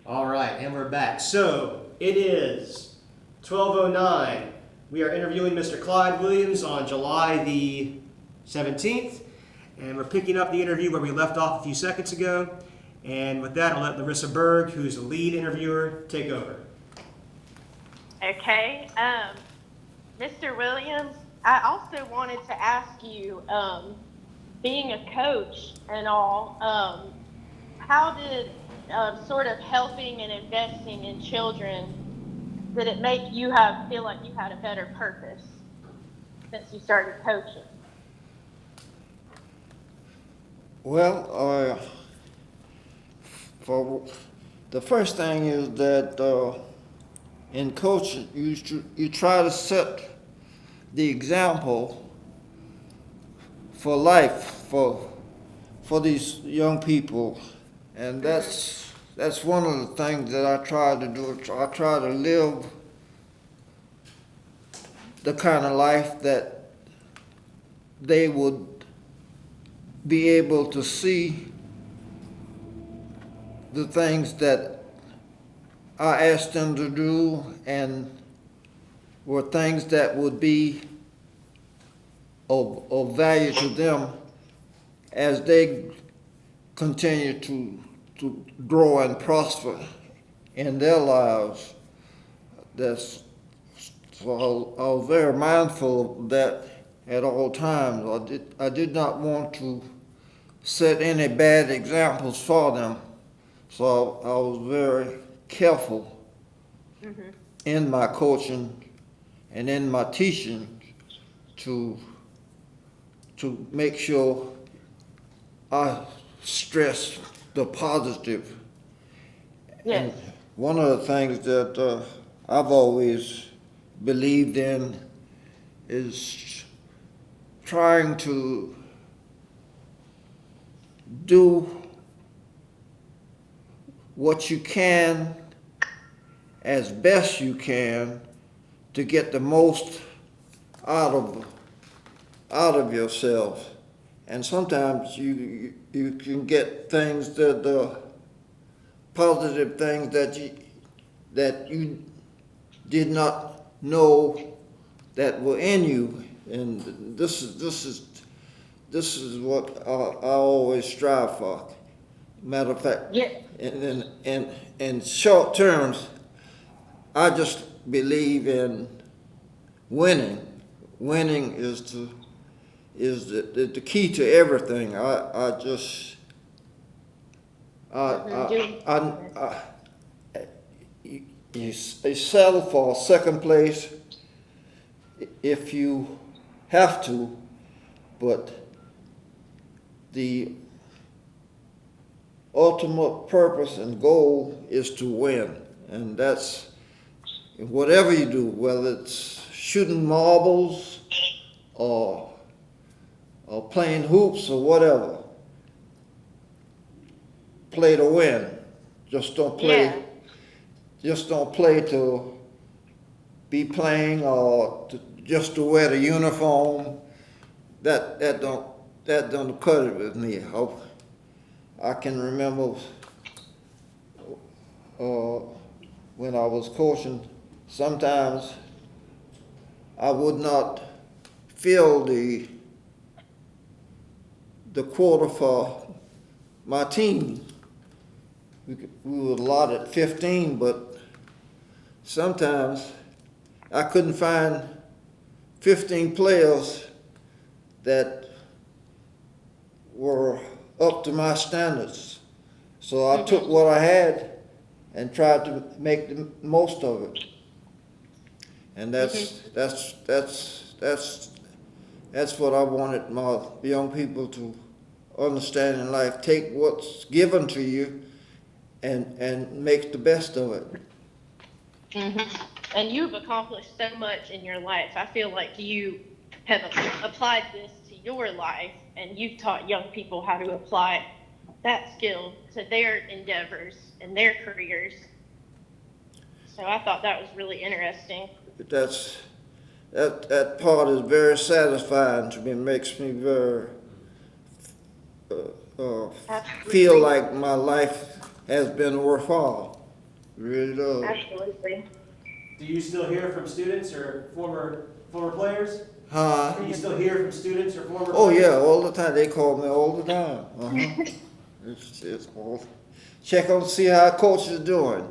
All right, and we're back. So it is 12:09. We are interviewing Mr. Clyde Williams on July the 17th, and we're picking up the interview where we left off a few seconds ago. And with that, I'll let Larissa Berg, who's the lead interviewer, take over. Okay. Mr. Williams, I also wanted to ask you, being a coach and all, how did sort of helping and investing in children, did it make you feel like you had a better purpose since you started coaching? Well, for the first thing is that in coaching, you try to set the example for life for these young people, and that's one of the things that I try to do. I try to live the kind of life that they would be able to see the things that I asked them to do and were things that would be of value to them as they continue to grow and prosper in their lives. So I was very mindful of that at all times. I did not want to set any bad examples for them. So I was very careful in my coaching and in my teaching to make sure I stress the positive. Yes. And one of the things that I've always believed in is trying to do what you can as best you can to get the most out of yourself. And sometimes you can get things that positive things that you did not know that were in you. And this is what I always strive for. Matter of fact, Yeah. in short terms, I just believe in winning. Winning is the key to everything. You settle for second place if you have to, but the ultimate purpose and goal is to win. And that's whatever you do, whether it's shooting marbles or playing hoops or whatever. Play to win. Just don't play. Yeah. Just don't play to be playing or just to wear the uniform. That don't cut it with me. I can remember when I was coaching, sometimes I would not fill the quota for my team. We were allotted 15, but sometimes I couldn't find 15 players that were up to my standards. So I took what I had and tried to make the most of it. And that's what I wanted my young people to understand in life. Take what's given to you and make the best of it. And you've accomplished so much in your life. I feel like you have applied this to your life, and you've taught young people how to apply that skill to their endeavors and their careers. So I thought that was really interesting. That part is very satisfying to me. It makes me very feel like my life has been worthwhile. really does. Absolutely. Do you still hear from students or former players? Huh? Do you still hear from students or former Oh players? yeah, all the time. They call me all the time. Uh-huh. it's all, check on see how coach is doing.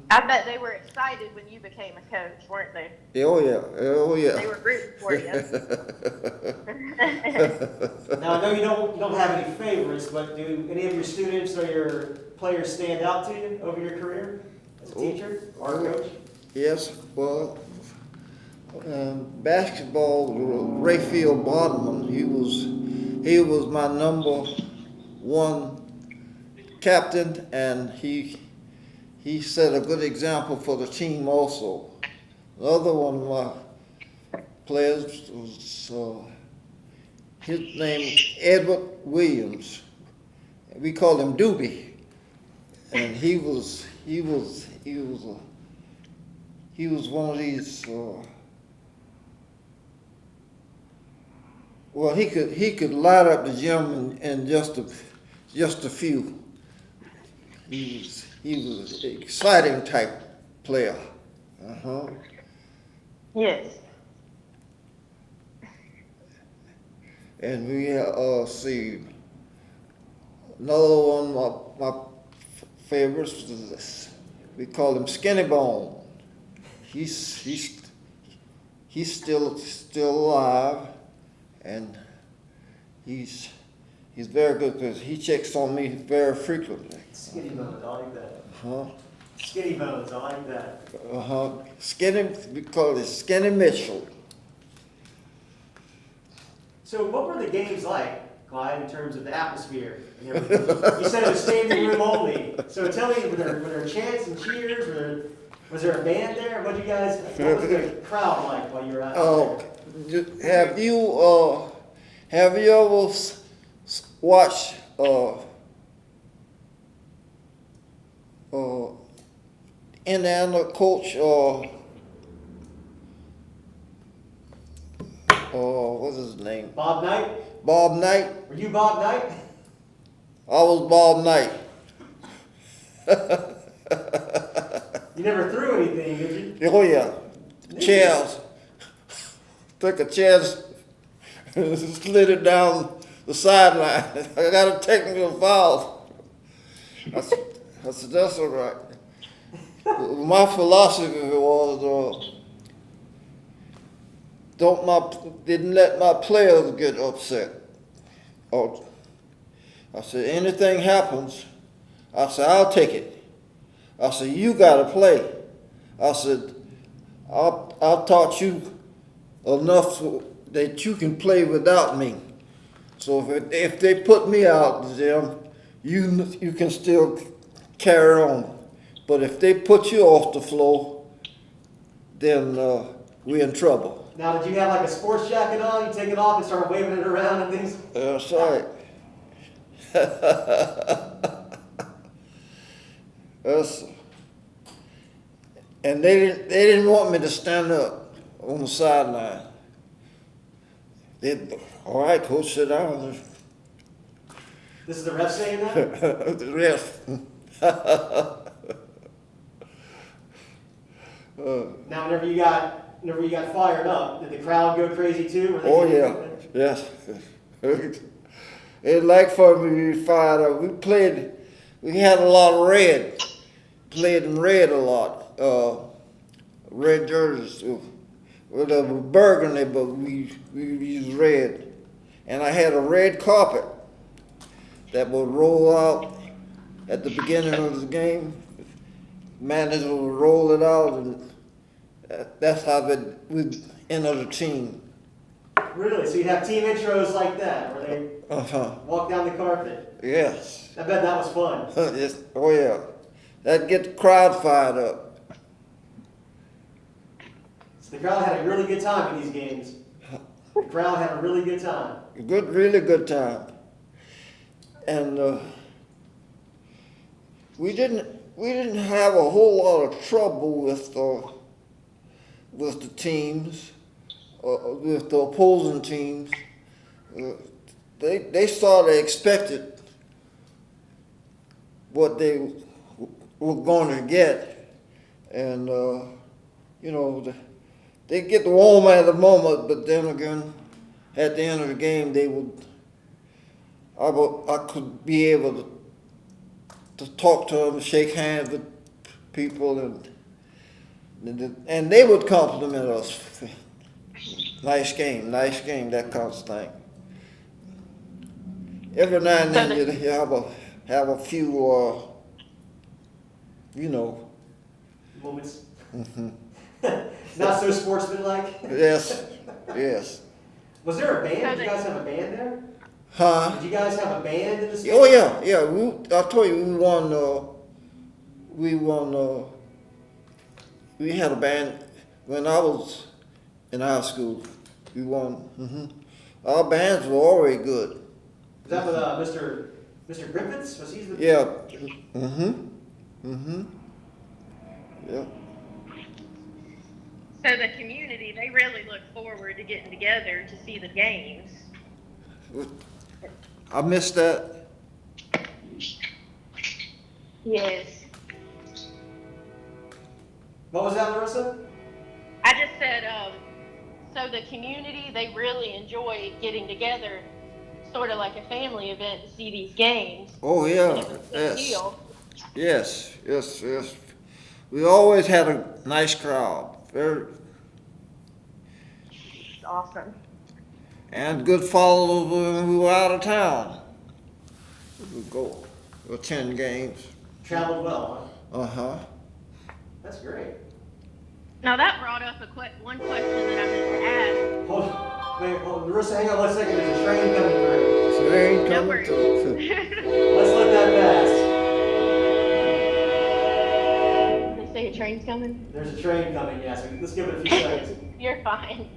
I bet they were excited when you became a coach, weren't they? Oh yeah, oh yeah. They were rooting for you. Now, I know you don't have any favorites, but do any of your students or your players stand out to you over your career as a teacher or a coach? Yes, well, basketball, Rayfield Bodman, he was my number one captain, and he set a good example for the team also. The other one of my players was his name Edward Williams. We called him Doobie, and he was one of these. Well, he could light up the gym in just a few. He was an exciting type player. Uh-huh. Yes. And we see another one of my favorites was this. We call him Skinny Bone. He's still alive, and he's very good because he checks on me very frequently. Skinny bones, I like that. Huh? Skinny bones, I like that. Uh-huh. Skinny, we call it Skinny Mitchell. So what were the games like, Clyde, in terms of the atmosphere and everything? You said it was standing room only. So tell me, were there chants and cheers? Was there a band there? What was the crowd like while you were out there? Have you ever watched Indiana coach what's his name? Bob Knight? Bob Knight. Were you Bob Knight? I was Bob Knight. You never threw anything, did you? Oh yeah, chairs. Took a chair, slid it down the sideline. I got a technical foul. I said that's all right. My philosophy was didn't let my players get upset. I said anything happens, I said I'll take it. I said you gotta play. I said I've taught you enough that you can play without me. So if they put me out, then you can still carry on. But if they put you off the floor, then we're in trouble. Now, did you have like a sports jacket on? You take it off and start waving it around and things? That's right. And they didn't want me to stand up on the sideline. All right, coach, sit down. This is the ref saying that? The ref. Now, whenever you got fired up, did the crowd go crazy too? Were they Oh yeah, yes. It's like for me to be fired up. We had a lot of red. Played in red a lot. Red jerseys. Well, they were burgundy, but we used red. And I had a red carpet that would roll out at the beginning of the game. Manager would roll it out, and that's how we'd enter the team. Really? So you'd have team intros like that, where they walk down the carpet? Yes. I bet that was fun. Yes. Oh yeah. That'd get the crowd fired up. So the crowd had a really good time in these games. The crowd had a really good time. Really good time. And we didn't have a whole lot of trouble with the teams, with the opposing teams. They sort of expected what they were going to get, and you know, they get warm at the moment, but then again, at the end of the game, I could be able to talk to them, shake hands with people, and they would compliment us. Nice game, that kind of thing. Every now and then you have a few, you know. Moments. Mm-hmm. Not so sportsmanlike. Yes, yes. Was there a band? Did you guys have a band there? Huh? Did you guys have a band in this? Oh yeah. I told you we had a band when I was in high school. We won. Hmm. Our bands were already good. Was that with Mr. Griffiths? Was he the? Yeah. Mhm. Mhm. Yeah. So the community, they really look forward to getting together to see the games. I missed that. Yes. What was that, Larissa? I just said, so the community, they really enjoy getting together, sort of like a family event to see these games. Oh yeah. And it was a big deal. Yes. We always had a nice crowd. Very. It's awesome. And good followers when we were out of town. We would go attend games. Traveled well, huh? Uh-huh. That's great. Now that brought up one question that I meant to ask. Hold on, Larissa, hang on 1 second. There's a train coming through. So they ain't No coming worries. to. Let's let that pass. They say a train's coming? There's a train coming, yeah, so let's give it a few seconds. You're fine.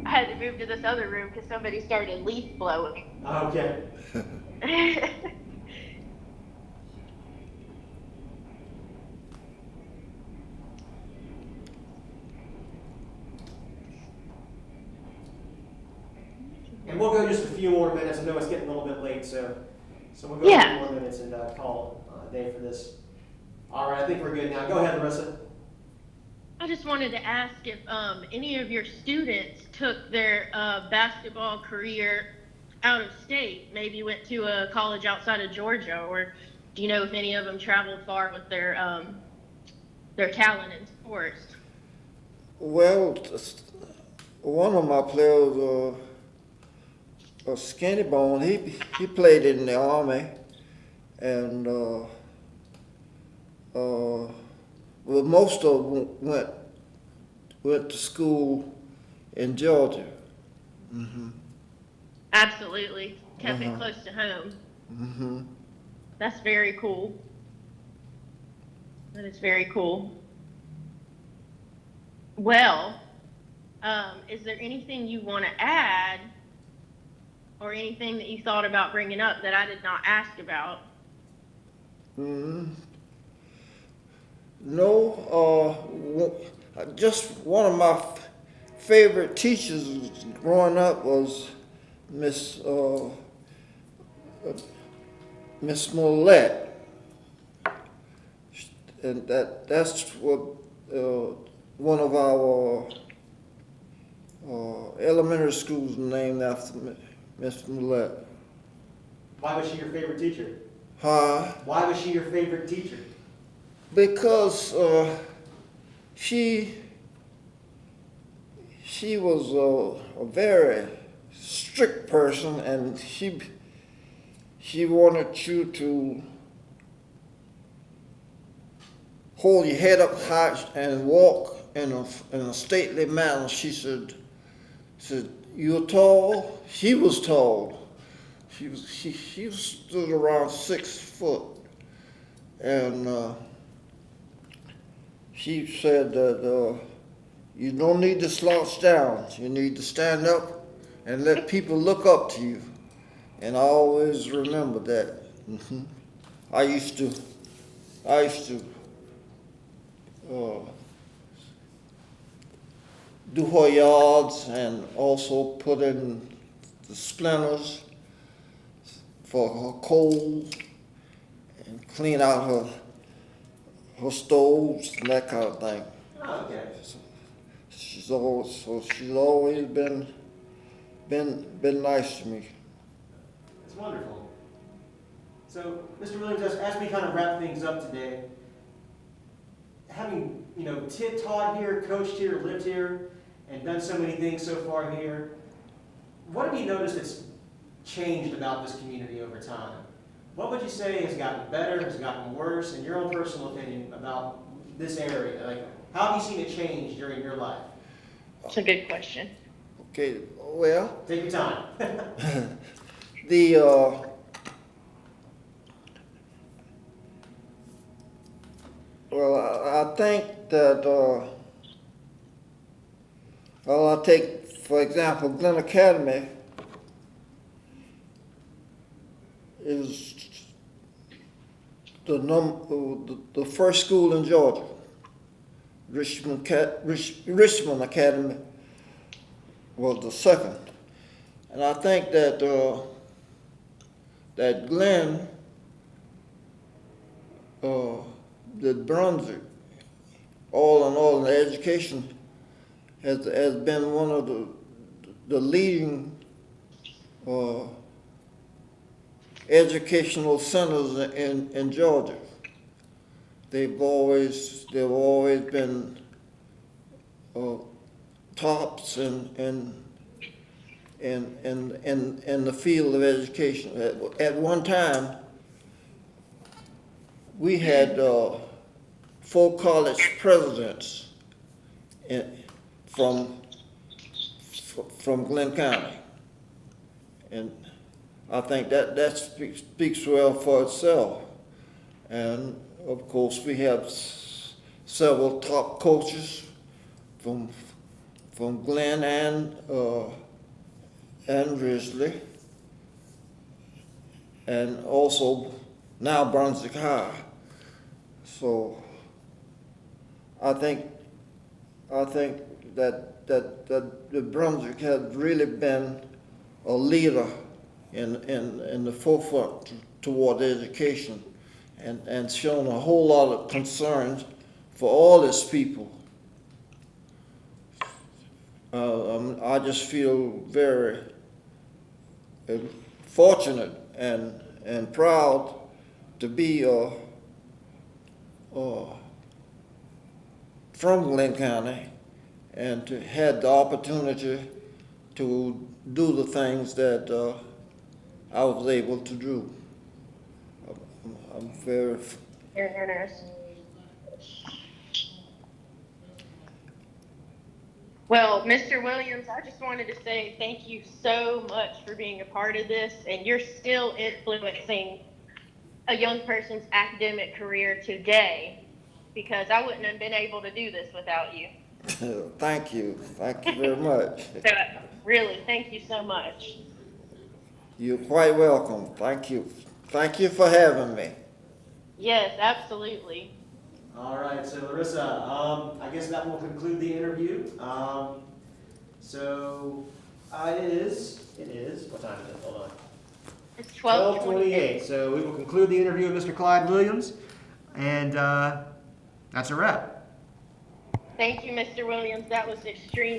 I had to move to this other room because somebody started leaf blowing. Okay. And we'll go just a few more minutes. I know it's getting a little bit late, so we'll go a few more minutes and call a day for this. All right, I think we're good now. Go ahead, Larissa. I just wanted to ask if any of your students took their basketball career out of state, maybe went to a college outside of Georgia, or do you know if any of them traveled far with their talent in sports? Well, one of my players, Skinny Bone, he played in the Army, and well, most of them went to school in Georgia. Mm-hmm. Absolutely. Kept it close to home. Mm-hmm. That's very cool. That is very cool. Well, is there anything you want to add or anything that you thought about bringing up that I did not ask about? Mm-hmm. No, just one of my favorite teachers growing up was Miss Millette, and that's what one of our elementary schools named after Miss Millette. Why was she your favorite teacher? Huh? Why was she your favorite teacher? Because she was a very strict person, and she wanted you to hold your head up high and walk in a stately manner. She said, "You're tall." She was tall. She stood around 6 foot, and she said that you don't need to slouch down. You need to stand up and let people look up to you. And I always remember that. Mm-hmm. I used to do her yards and also put in the splinters for her coal and clean out her stoves and that kind of thing. Oh, okay. She's always been nice to me. That's wonderful. So, Mr. Williams, as we kind of wrap things up today, having, taught here, coached here, lived here, and done so many things so far here, what have you noticed that's changed about this community over time? What would you say has gotten better, has gotten worse, in your own personal opinion, about this area? Like, how have you seen it change during your life? That's a good question. Okay, well, Take your time. I think that, I take, for example, Glen Academy is the first school in Georgia. Richmond Academy was the second. And I think that, that Glen, that Brunswick, all in all, in the education has been one of the leading educational centers in Georgia. They've always been tops in the field of education. At one time, we had 4 college presidents from Glenn County, and I think that speaks well for itself. And of course, we have several top coaches from Glenn and Risley, and also now Brunswick High. So I think that the Brunswick has really been a leader in the forefront toward education, and shown a whole lot of concern for all its people. I just feel very fortunate and proud to be from Glenn County and to have the opportunity to do the things that I was able to do. I'm very interesting. Well, Mr. Williams, I just wanted to say thank you so much for being a part of this, and you're still influencing a young person's academic career today, because I wouldn't have been able to do this without you. Thank you very much. So, really, thank you so much. You're quite welcome. Thank you for having me. Yes, absolutely. All right, so Larissa, I guess that will conclude the interview. It is, what time is it? Hold on. It's 12:28. So we will conclude the interview with Mr. Clyde Williams, and that's a wrap. Thank you, Mr. Williams. That was extremely